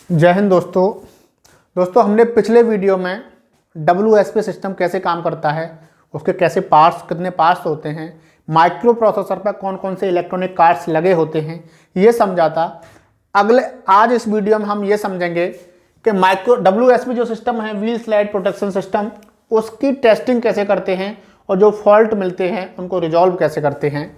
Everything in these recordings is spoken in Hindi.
जय हिंद दोस्तों हमने पिछले वीडियो में WSP सिस्टम कैसे काम करता है, उसके कैसे पार्ट्स, कितने पार्ट्स होते हैं, माइक्रो प्रोसेसर पर कौन कौन से इलेक्ट्रॉनिक कार्ड्स लगे होते हैं, ये समझा था। आज इस वीडियो में हम ये समझेंगे कि माइक्रो WSP जो सिस्टम है, व्हील स्लाइड प्रोटेक्शन सिस्टम, उसकी टेस्टिंग कैसे करते हैं और जो फॉल्ट मिलते हैं उनको रिजॉल्व कैसे करते हैं।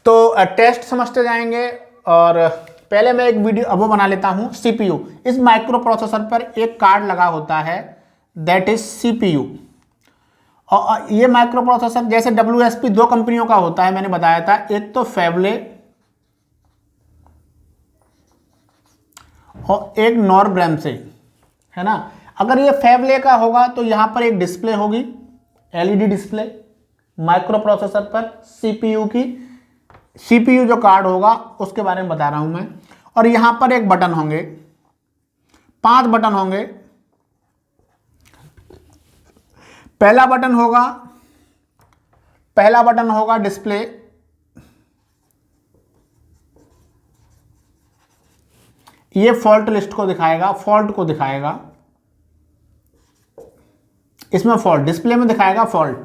तो टेस्ट समझते जाएंगे। और पहले मैं एक वीडियो अब बना लेता हूं। CPU, इस माइक्रो प्रोसेसर पर एक कार्ड लगा होता है, दैट इज CPU। और ये माइक्रो प्रोसेसर जैसे WSP दो कंपनियों का होता है, मैंने बताया था, एक तो फेवले और एक नॉरब्रैमसे, है ना। अगर ये फेवले का होगा तो यहां पर एक डिस्प्ले होगी, LED डिस्प्ले माइक्रो प्रोसेसर पर CPU की। CPU जो कार्ड होगा उसके बारे में बता रहा हूं मैं। और यहां पर एक बटन होंगे, 5 बटन होंगे। पहला बटन होगा डिस्प्ले। ये फॉल्ट लिस्ट को दिखाएगा, फॉल्ट को दिखाएगा। इसमें फॉल्ट डिस्प्ले में दिखाएगा, फॉल्ट।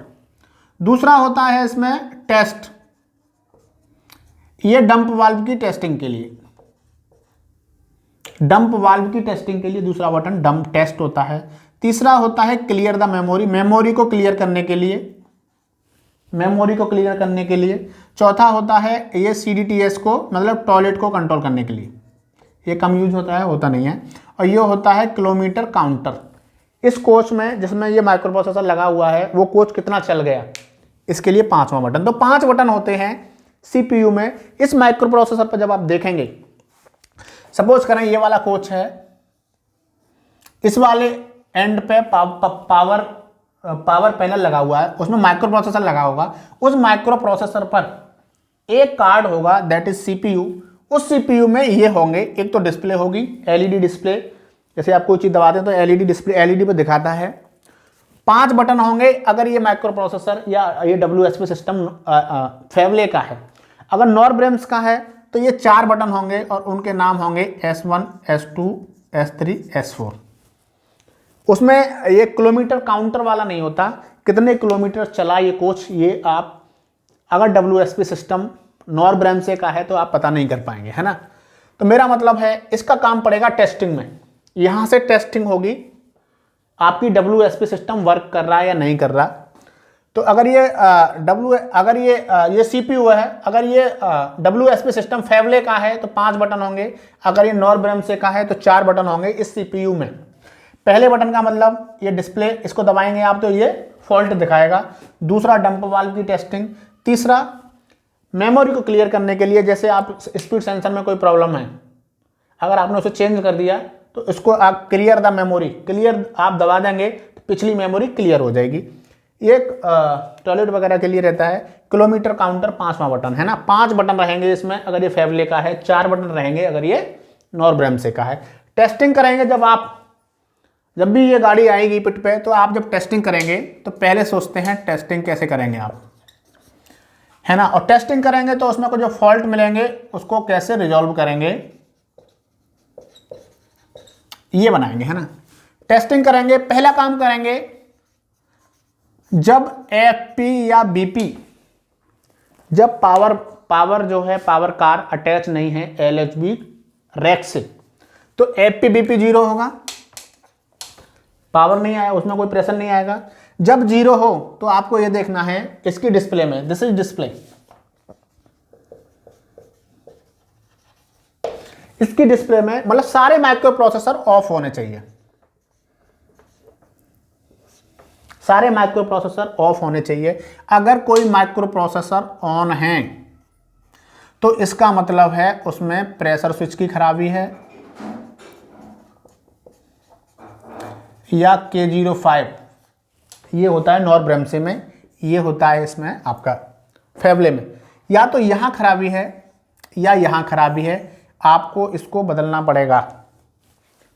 दूसरा होता है इसमें टेस्ट, ये डंप वाल्व की टेस्टिंग के लिए, डंप वाल्व की टेस्टिंग के लिए दूसरा बटन डंप टेस्ट होता है। तीसरा होता है क्लियर द मेमोरी, मेमोरी को क्लियर करने के लिए, मेमोरी को क्लियर करने के लिए। चौथा होता है ये CDTS को, मतलब टॉयलेट को कंट्रोल करने के लिए। ये कम यूज होता है, होता नहीं है। और ये होता है किलोमीटर काउंटर। इस कोच में जिसमें ये माइक्रो प्रोसेसर लगा हुआ है, वो कोच कितना चल गया, इसके लिए 5वां बटन। तो 5 बटन होते हैं CPU में। इस माइक्रो प्रोसेसर पर जब आप देखेंगे, सपोज करें ये वाला कोच है, इस वाले एंड पे पावर पैनल लगा हुआ है, उसमें माइक्रो प्रोसेसर लगा होगा। उस माइक्रो प्रोसेसर पर एक कार्ड होगा, दैट इज CPU। उस CPU में ये होंगे, एक तो डिस्प्ले होगी, LED डिस्प्ले। जैसे आप कोई चीज दबाते हैं तो LED डिस्प्ले LED पे दिखाता है। 5 बटन होंगे अगर ये माइक्रो प्रोसेसर या ये WSP सिस्टम फेवले का है। अगर नॉरब्रैम्स का है तो ये 4 बटन होंगे और उनके नाम होंगे S1, S2, S3, S4। उसमें ये किलोमीटर काउंटर वाला नहीं होता, कितने किलोमीटर चला ये कोच, ये आप अगर WSP सिस्टम नॉरब्रैम्से का है तो आप पता नहीं कर पाएंगे, है ना। तो मेरा मतलब है इसका काम पड़ेगा टेस्टिंग में। यहां से टेस्टिंग होगी आपकी WSP सिस्टम वर्क कर रहा है या नहीं कर रहा। तो अगर ये CPU है, अगर ये WSP सिस्टम फेवले का है तो 5 बटन होंगे। अगर ये नॉरब्रैम्से का है तो 4 बटन होंगे इस CPU में। पहले बटन का मतलब ये डिस्प्ले, इसको दबाएंगे आप तो ये फॉल्ट दिखाएगा। दूसरा डंप वाल्व की टेस्टिंग। तीसरा मेमोरी को क्लियर करने के लिए, जैसे आप स्पीड सेंसर में कोई प्रॉब्लम है, अगर आपने उसे चेंज कर दिया तो इसको आप क्लियर द मेमोरी, क्लियर आप दबा देंगे तो पिछली मेमोरी क्लियर हो जाएगी। एक टॉयलेट वगैरह के लिए रहता है। किलोमीटर काउंटर 5वां बटन, है ना। 5 बटन रहेंगे इसमें अगर ये फेवले का है, 4 बटन रहेंगे अगर ये नॉरब्रैम्से का है। टेस्टिंग करेंगे जब भी ये गाड़ी आएगी पिट पे, तो आप जब टेस्टिंग करेंगे तो पहले सोचते हैं टेस्टिंग कैसे करेंगे आप, है ना। और टेस्टिंग करेंगे तो उसमें कुछ जो फॉल्ट मिलेंगे उसको कैसे रिजॉल्व करेंगे, ये बनाएंगे, है ना। टेस्टिंग करेंगे, पहला काम करेंगे, जब FP या BP, जब पावर जो है, पावर कार अटैच नहीं है LHB रैक से, तो FP BP 0 होगा, पावर नहीं आया, उसमें कोई प्रेशर नहीं आएगा। जब 0 हो तो आपको यह देखना है इसकी डिस्प्ले में, दिस इज डिस्प्ले, इसकी डिस्प्ले में मतलब सारे माइक्रो प्रोसेसर ऑफ होने चाहिए, सारे माइक्रो प्रोसेसर ऑफ होने चाहिए। अगर कोई माइक्रो प्रोसेसर ऑन है तो इसका मतलब है उसमें प्रेशर स्विच की खराबी है, या K05, ये होता है नॉरब्रैम्से में, ये होता है इसमें आपका फेवले में। या तो यहां खराबी है या यहां खराबी है, आपको इसको बदलना पड़ेगा।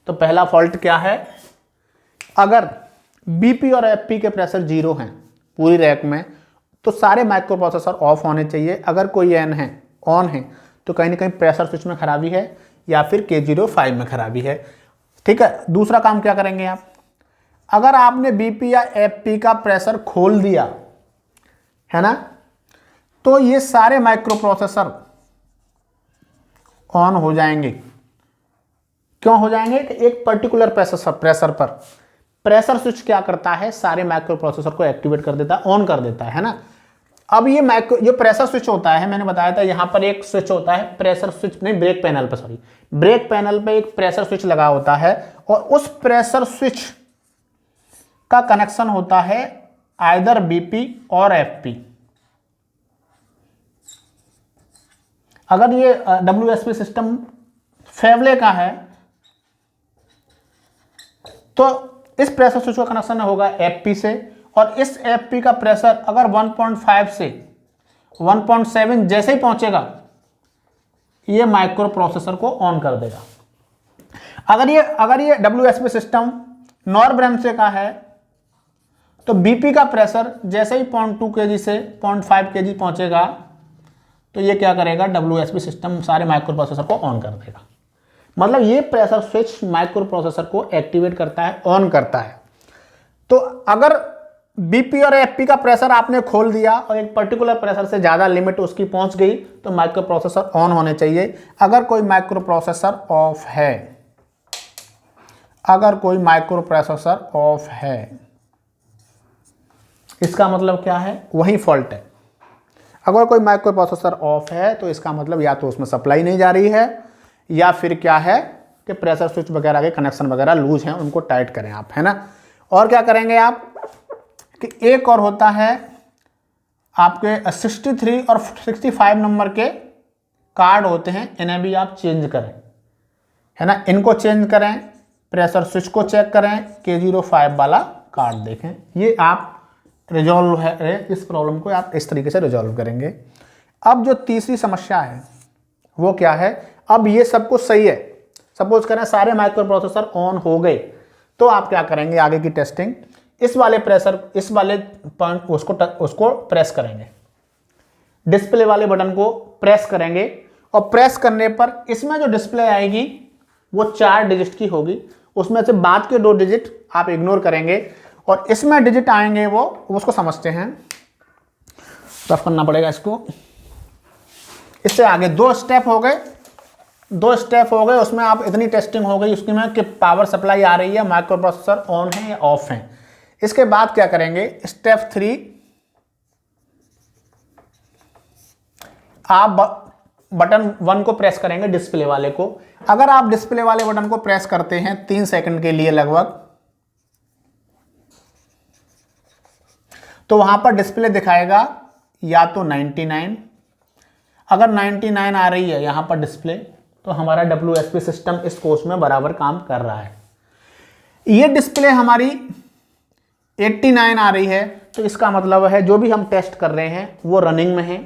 तो पहला फॉल्ट क्या है, अगर BP और FP के प्रेशर 0 हैं पूरी रैक में तो सारे माइक्रो प्रोसेसर ऑफ होने चाहिए। अगर कोई ऑन है तो कहीं ना कहीं प्रेशर स्विच में खराबी है, या फिर K05 में खराबी है। ठीक है, दूसरा काम क्या करेंगे आप, अगर आपने BP या FP का प्रेशर खोल दिया है ना, तो ये सारे माइक्रो प्रोसेसर ऑन हो जाएंगे। क्यों हो जाएंगे? एक पर्टिकुलर प्रेशर पर प्रेशर स्विच क्या करता है, सारे माइक्रो प्रोसेसर को एक्टिवेट कर देता है, ऑन कर देता है ना। अब ये जो प्रेशर स्विच होता है, मैंने बताया था यहां पर एक स्विच होता है, प्रेशर स्विच नहीं, ब्रेक पैनल पर, सॉरी, ब्रेक पैनल पे एक प्रेशर स्विच लगा होता है और उस प्रेशर स्विच का कनेक्शन होता है आइदर BP और FP। अगर ये WSP सिस्टम फेवले का है तो इस प्रेशर स्विच का कनेक्शन होगा FP से, और इस FP का प्रेशर अगर 1.5 से 1.7 जैसे ही पहुंचेगा ये माइक्रो प्रोसेसर को ऑन कर देगा। अगर ये WSP सिस्टम नॉर ब्रेम्से का है तो BP का प्रेशर जैसे ही 0.2 kg से 0.5 kg पहुंचेगा तो ये क्या करेगा, WSP सिस्टम सारे माइक्रो प्रोसेसर को ऑन कर देगा। मतलब ये प्रेशर स्विच माइक्रो प्रोसेसर को एक्टिवेट करता है, ऑन करता है। तो अगर BP और FP का प्रेशर आपने खोल दिया और एक पर्टिकुलर प्रेशर से ज़्यादा लिमिट उसकी पहुंच गई तो माइक्रो प्रोसेसर ऑन होने चाहिए। अगर कोई माइक्रो प्रोसेसर ऑफ है, अगर कोई माइक्रो प्रोसेसर ऑफ है, इसका मतलब क्या है, वही फॉल्ट है। अगर कोई माइक्रो प्रोसेसर ऑफ है तो इसका मतलब या तो उसमें सप्लाई नहीं जा रही है या फिर क्या है कि प्रेशर स्विच वगैरह के कनेक्शन वगैरह लूज हैं, उनको टाइट करें आप, है ना। और क्या करेंगे आप कि एक और होता है आपके 63 और 65 नंबर के कार्ड होते हैं, इन्हें भी आप चेंज करें, है ना। इनको चेंज करें, प्रेशर स्विच को चेक करें, K05 वाला कार्ड देखें। ये आप रिजॉल्व है, इस प्रॉब्लम को आप इस तरीके से रिजॉल्व करेंगे। अब जो तीसरी समस्या है वो क्या है, अब ये सब कुछ सही है, सपोज करें सारे माइक्रो प्रोसेसर ऑन हो गए, तो आप क्या करेंगे आगे की टेस्टिंग, इस वाले पॉइंट उसको प्रेस करेंगे, डिस्प्ले वाले बटन को प्रेस करेंगे, और प्रेस करने पर इसमें जो डिस्प्ले आएगी वो 4 डिजिट की होगी। उसमें से बाद के 2 डिजिट आप इग्नोर करेंगे और इसमें डिजिट आएंगे वो उसको समझते हैं, रफ करना पड़ेगा इसको। इससे आगे 2 स्टेप हो गए, 2 स्टेप हो गए, उसमें आप इतनी टेस्टिंग हो गई उसकी में कि पावर सप्लाई आ रही है, माइक्रो प्रोसेसर ऑन है या ऑफ है। इसके बाद क्या करेंगे, स्टेप 3, आप बटन 1 को प्रेस करेंगे, डिस्प्ले वाले को। अगर आप डिस्प्ले वाले बटन को प्रेस करते हैं 3 सेकंड के लिए लगभग, तो वहां पर डिस्प्ले दिखाएगा या तो 99, अगर 99 आ रही है यहां पर डिस्प्ले तो हमारा WSP सिस्टम इस कोर्स में बराबर काम कर रहा है। ये डिस्प्ले हमारी 89 आ रही है तो इसका मतलब है जो भी हम टेस्ट कर रहे हैं वो रनिंग में है।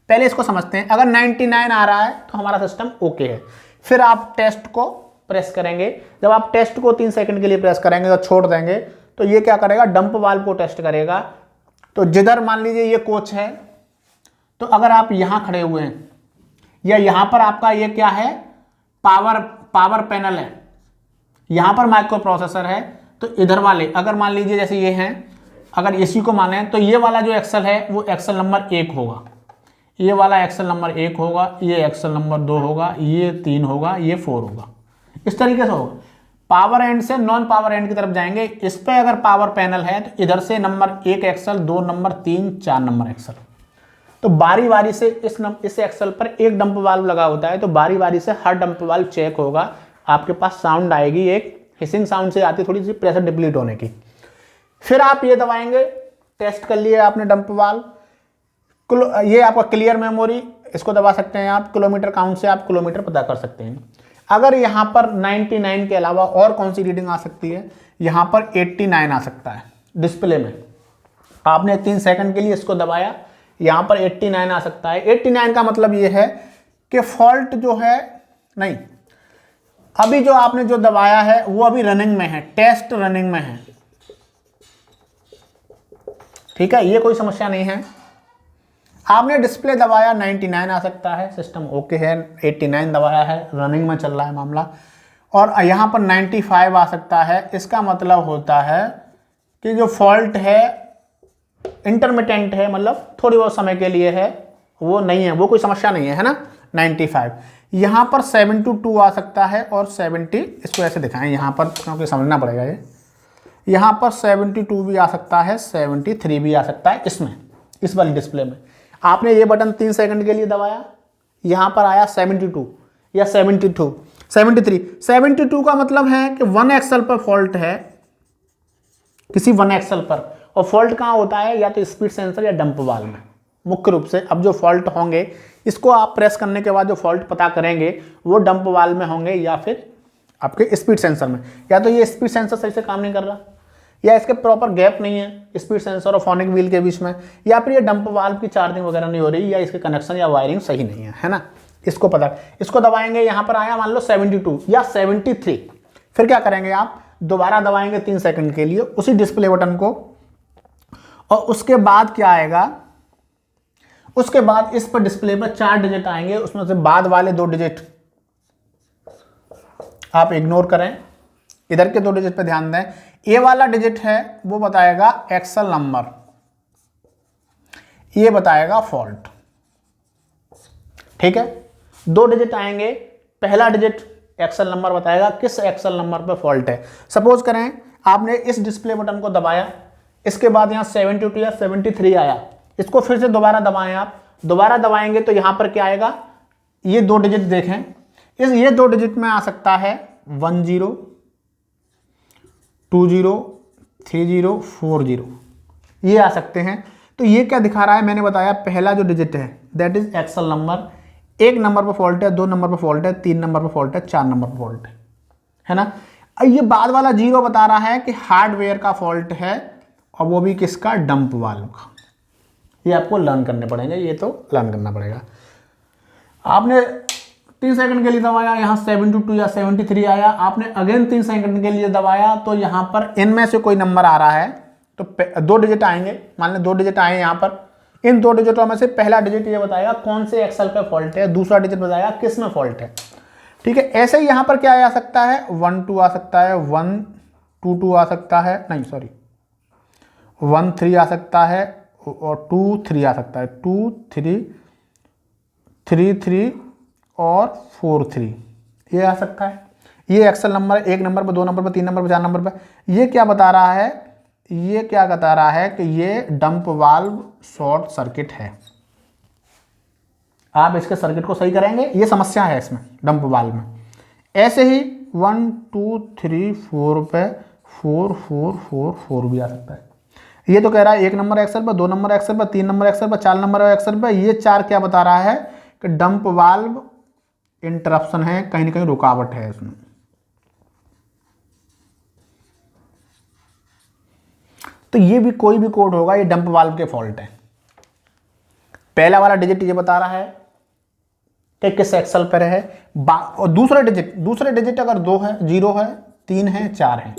पहले इसको समझते हैं, अगर 99 आ रहा है तो हमारा सिस्टम ओके है। फिर आप टेस्ट को प्रेस करेंगे, जब आप टेस्ट को 3 सेकंड के लिए प्रेस करेंगे और छोड़ देंगे तो ये क्या करेगा, डंप वाल्व को टेस्ट करेगा। तो जिधर मान लीजिए ये कोच है, तो अगर आप यहां खड़े हुए हैं या यहां पर आपका ये क्या है, पावर पैनल है, यहां पर माइक्रो प्रोसेसर है, तो इधर वाले अगर मान लीजिए जैसे ये हैं, अगर इसी को माने तो ये वाला जो एक्सल है वो एक्सल नंबर 1 होगा, ये वाला एक्सल नंबर 1 होगा, ये एक्सल नंबर 2 होगा, ये 3 होगा, ये 4 होगा, इस तरीके से होगा। पावर एंड से नॉन पावर एंड की तरफ जाएंगे। इस पे अगर पावर पैनल है तो इधर से number 1 axle, 2 number, 3, 4 number axle. तो बारी बारी से इस एक्सल पर एक डंप वाल्व लगा होता है, तो बारी बारी से हर डंप वाल्व चेक होगा। आपके पास साउंड आएगी, एक हिसिंग साउंड से आती थोड़ी सी प्रेशर डिप्लीट होने की। फिर आप ये दबाएंगे, टेस्ट कर लिए आपने डंप वाल्व। ये आपका क्लियर मेमोरी, इसको दबा सकते हैं आप, किलोमीटर काउंट से आप किलोमीटर पता कर सकते हैं। अगर यहाँ पर 99 के अलावा और कौन सी रीडिंग आ सकती है, यहाँ पर 89 आ सकता है डिस्प्ले में। आपने 3 सेकंड के लिए इसको दबाया, यहाँ पर 89 आ सकता है। 89 का मतलब ये है कि फॉल्ट जो है नहीं, अभी जो आपने जो दबाया है वो अभी रनिंग में है, टेस्ट रनिंग में है, ठीक है, ये कोई समस्या नहीं है। आपने डिस्प्ले दबाया 99 आ सकता है, सिस्टम ओके है, 89 दबाया है, रनिंग में चल रहा है मामला, और यहाँ पर 95 आ सकता है। इसका मतलब होता है कि जो फॉल्ट है इंटरमिटेंट है, मतलब थोड़ी बहुत समय के लिए है, वो नहीं है, वो कोई समस्या नहीं है ना। 95 यहाँ पर 72 आ सकता है और 70, इसको ऐसे दिखाएं यहाँ पर क्योंकि समझना पड़ेगा ये, यहाँ पर 72 भी आ सकता है, 73 भी आ सकता है। इसमें इस वाली डिस्प्ले में आपने ये बटन 3 सेकंड के लिए दबाया, यहाँ पर आया 72 या 72 73। 72 का मतलब है कि 1 एक्सल पर फॉल्ट है, किसी 1 एक्सल पर, और फॉल्ट कहाँ होता है, या तो स्पीड सेंसर या डंप वाल्व में मुख्य रूप से। अब जो फॉल्ट होंगे इसको आप प्रेस करने के बाद जो फॉल्ट पता करेंगे वो डंप वाल्व में होंगे या फिर आपके स्पीड सेंसर में। या तो ये स्पीड सेंसर सही से काम नहीं कर रहा, या इसके प्रॉपर गैप नहीं है स्पीड सेंसर और फोनिक व्हील के बीच में, या फिर ये डंप वाल्व की चार्जिंग वगैरह नहीं हो रही, या इसके कनेक्शन या वायरिंग सही नहीं है ना। इसको पता, इसको दबाएंगे, यहाँ पर आया मान लो 72 या 73, फिर क्या करेंगे आप, दोबारा दबाएंगे 3 सेकंड के लिए उसी डिस्प्ले बटन को, और उसके बाद क्या आएगा, उसके बाद इस पर डिस्प्ले पर 4 डिजिट आएंगे, उसमें से बाद वाले 2 डिजिट आप इग्नोर करें, इधर के 2 डिजिट पे ध्यान दें। ये वाला डिजिट है वो बताएगा एक्सल नंबर, ये बताएगा फॉल्ट, ठीक है। 2 डिजिट आएंगे, पहला डिजिट एक्सल नंबर बताएगा किस एक्सल नंबर पर फॉल्ट है। सपोज करें आपने इस डिस्प्ले बटन को दबाया, इसके बाद यहाँ 72 या 73 आया, इसको फिर से दोबारा दबाएं, आप दोबारा दबाएंगे तो यहाँ पर क्या आएगा, ये 2 डिजिट देखें, ये 2 डिजिट में आ सकता है 10 20 30 40, ये आ सकते हैं। तो ये क्या दिखा रहा है, मैंने बताया पहला जो डिजिट है that is axle number, 1 number पर फॉल्ट है, 2 नंबर पर फॉल्ट है, 3 नंबर पर फॉल्ट है, 4 नंबर पर फॉल्ट है ना। ये बाद वाला 0 बता रहा है कि हार्डवेयर का फॉल्ट है, और वो भी किसका, डंप वाल्व का। ये आपको लर्न करने पड़ेंगे, ये तो लर्न करना पड़ेगा। आपने 3 सेकंड के लिए दबाया, यहाँ 72 या 73 आया, आपने अगेन 3 सेकंड के लिए दबाया तो यहाँ पर इनमें से कोई नंबर आ रहा है, तो 2 डिजिट आएंगे, मान लें 2 डिजिट आए यहाँ पर, इन 2 डिजिटों में से पहला डिजिट ये बताएगा कौन से एक्सल पे फॉल्ट है, दूसरा डिजिट बताएगा किस में फॉल्ट है, ठीक है। ऐसे ही यहाँ पर क्या आ सकता है, 1 2 आ सकता है, 1 2 2 आ सकता है, नहीं सॉरी 1 3 आ सकता है, और 2 3 आ सकता है, 2 3 3 3 और 4 3 ये आ सकता है। ये एक्सल नंबर है, 1 नंबर पर, 2 नंबर पर, 3 नंबर पर, 4 नंबर पर। ये क्या बता रहा है, ये क्या बता रहा है कि ये डंप वाल्व शॉर्ट सर्किट है। आप इसके सर्किट को सही करेंगे, ये समस्या है इसमें डंप वाल्व में। ऐसे ही 1 2 3 4 पे 4 4 4 4 भी आ सकता है। ये तो कह रहा है 1 नंबर एक्सल पर, 2 नंबर एक्सल पर, 3 नंबर एक्सल पर, 4 नंबर एक्सल पर। ये 4 क्या बता रहा है कि डंप वाल्व इंटरप्शन है, कहीं ना कहीं रुकावट है इसमें। तो ये भी कोई भी कोड होगा, ये डंप वाल्व के फॉल्ट है। पहला वाला डिजिट ये बता रहा है कि किस एक्सल पर है, और दूसरे डिजिट अगर 2 है, 0 है, 3 है, 4 है,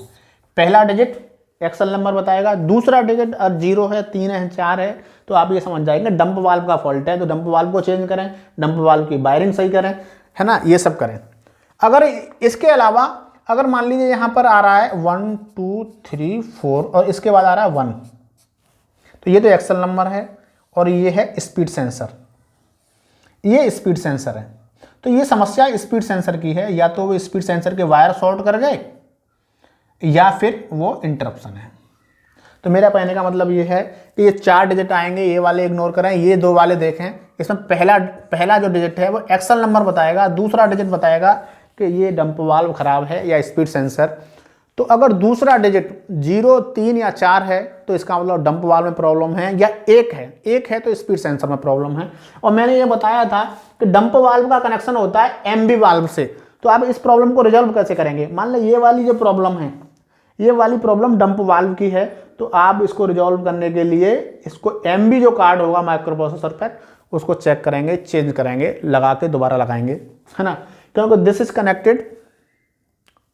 पहला डिजिट एक्सल नंबर बताएगा, दूसरा डिजिट अगर 0 है, 3 है, 4 है, तो आप ये समझ जाएंगे डंप वाल्व का फॉल्ट है। तो डंप वाल्व को चेंज करें, डंप वाल्व की वायरिंग सही करें, है ना, ये सब करें। अगर इसके अलावा अगर मान लीजिए यहाँ पर आ रहा है 1 2 3 4 और इसके बाद आ रहा है 1, तो ये तो एक्सल नंबर है और ये है स्पीड सेंसर, ये स्पीड सेंसर है। तो ये समस्या स्पीड सेंसर की है, या तो वो स्पीड सेंसर के वायर शॉर्ट कर गए या फिर वो इंटरप्शन है। तो मेरा कहने का मतलब ये है कि ये 4 डिजिट आएंगे, ये वाले इग्नोर करें, ये 2 वाले देखें। इसमें पहला जो डिजिट है वो एक्सल नंबर बताएगा, दूसरा डिजिट बताएगा कि ये डंप वाल्व खराब है या स्पीड सेंसर। तो अगर दूसरा डिजिट 0 3 या 4 है तो इसका मतलब डंप वाल्व में प्रॉब्लम है, या 1 है तो स्पीड सेंसर में प्रॉब्लम है। और मैंने ये बताया था कि डंप वाल्व का कनेक्शन होता है एमबी वाल्व से। तो आप इस प्रॉब्लम को रिजॉल्व कैसे करेंगे, मान लो ये वाली जो प्रॉब्लम है, ये वाली प्रॉब्लम डंप वाल्व की है, तो आप इसको रिजॉल्व करने के लिए इसको एमबी जो कार्ड होगा माइक्रो प्रोसेसर पर उसको चेक करेंगे, चेंज करेंगे, लगा के दोबारा लगाएंगे, है ना, क्योंकि this is connected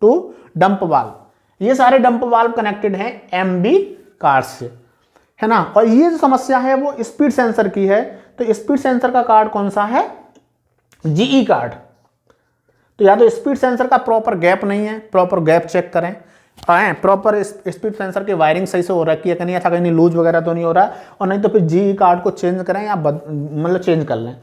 to dump valve. ये सारे डंप वाल्व कनेक्टेड हैं एमबी कार्ड से, है ना। और ये जो समस्या है वो स्पीड सेंसर की है। तो स्पीड सेंसर का कार्ड कौन सा है? GE card. तो या तो स्पीड सेंसर का प्रॉपर गैप नहीं है, प्रॉपर गैप चेक करें, प्रॉपर स्पीड सेंसर की वायरिंग सही से हो रखी है कि नहीं, ऐसा कहीं लूज वगैरह तो नहीं हो रहा, और नहीं तो फिर जीई कार्ड को चेंज करें या मतलब चेंज कर लें।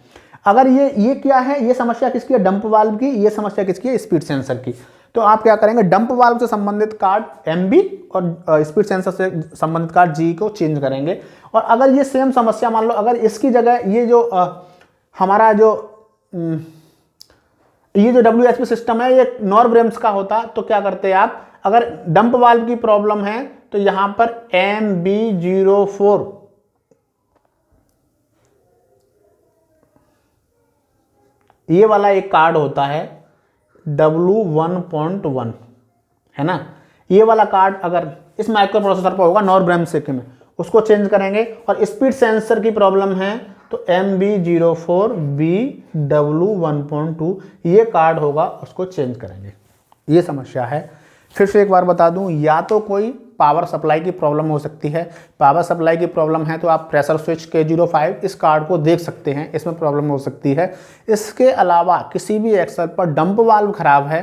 अगर ये क्या है, ये समस्या किसकी है? डंप वाल्व की। ये समस्या किसकी है? स्पीड सेंसर की। तो आप क्या करेंगे, डंप वाल्व से संबंधित कार्ड एमबी और स्पीड सेंसर से संबंधित कार्ड जी को चेंज करेंगे। और अगर ये सेम समस्या मान लो, अगर इसकी जगह ये जो हमारा जो WSP सिस्टम है ये नॉर ब्रेम्स का होता, तो क्या करते हैं आप, अगर डंप वाल्व की प्रॉब्लम है तो यहां पर MB04 ये वाला एक कार्ड होता है W1.1, है ना। ये वाला कार्ड अगर इस माइक्रो प्रोसेसर पर होगा नॉर ब्रेम्स में, उसको चेंज करेंगे। और स्पीड सेंसर की प्रॉब्लम है तो MB04BW1.2 ये कार्ड होगा, उसको चेंज करेंगे। ये समस्या है। फिर से एक बार बता दूं, या तो कोई पावर सप्लाई की प्रॉब्लम हो सकती है। पावर सप्लाई की प्रॉब्लम है तो आप प्रेशर स्विच K05 इस कार्ड को देख सकते हैं, इसमें प्रॉब्लम हो सकती है। इसके अलावा किसी भी एक्सल पर डंप वाल्व खराब है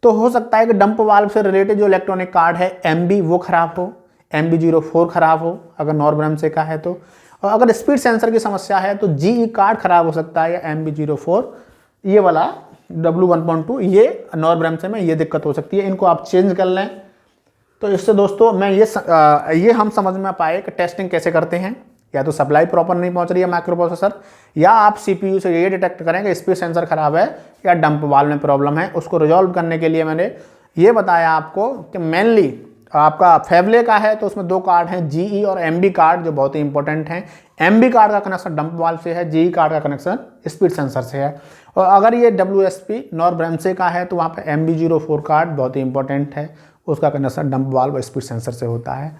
तो हो सकता है कि डंप वाल्व से रिलेटेड जो इलेक्ट्रॉनिक कार्ड है MB वो खराब हो, MB04 खराब हो अगर नॉर ब्रेम्स से का है तो। और अगर स्पीड सेंसर की समस्या है तो जीई कार्ड खराब हो सकता है, या MB04 ये वाला W1.2 ये नॉर ब्रेम्स में ये दिक्कत हो सकती है। इनको आप चेंज कर लें। तो इससे दोस्तों मैं ये हम समझ में पाए कि टेस्टिंग कैसे करते हैं। या तो सप्लाई प्रॉपर नहीं पहुंच रही है माइक्रो प्रोसेसर, या आप CPU से ये डिटेक्ट करेंगे स्पीड सेंसर खराब है या डंप वाल्व में प्रॉब्लम है। उसको रिजॉल्व करने के लिए मैंने ये बताया आपको कि मेनली आपका फेवले का है तो उसमें दो कार्ड हैं, जीई और MB कार्ड, जो बहुत ही इंपॉर्टेंट हैं। MB कार्ड का कनेक्शन डंप वाल्व से है, जीई कार्ड का कनेक्शन स्पीड सेंसर से है। और अगर ये WSP नॉर ब्रेम्से का है तो वहाँ पे MB04 कार्ड बहुत ही इंपॉर्टेंट है, उसका कनेक्शन डंप वाल्व और स्पीड सेंसर से होता है।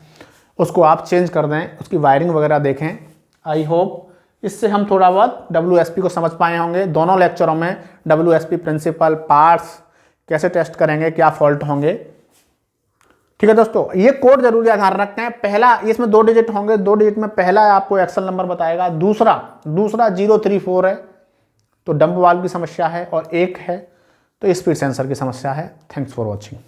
उसको आप चेंज कर दें, उसकी वायरिंग वगैरह देखें। आई होप इससे हम थोड़ा बहुत WSP को समझ पाए होंगे। दोनों लेक्चरों में WSP प्रिंसिपल, पार्ट्स, कैसे टेस्ट करेंगे, क्या फॉल्ट होंगे। ठीक है दोस्तों, ये कोड जरूर ध्यान रखते हैं। पहला इसमें 2 डिजिट होंगे, 2 डिजिट में पहला आपको एक्सेल नंबर बताएगा, दूसरा 034 है तो डंप वाल्व की समस्या है, और 1 है तो स्पीड सेंसर की समस्या है। Thanks for watching.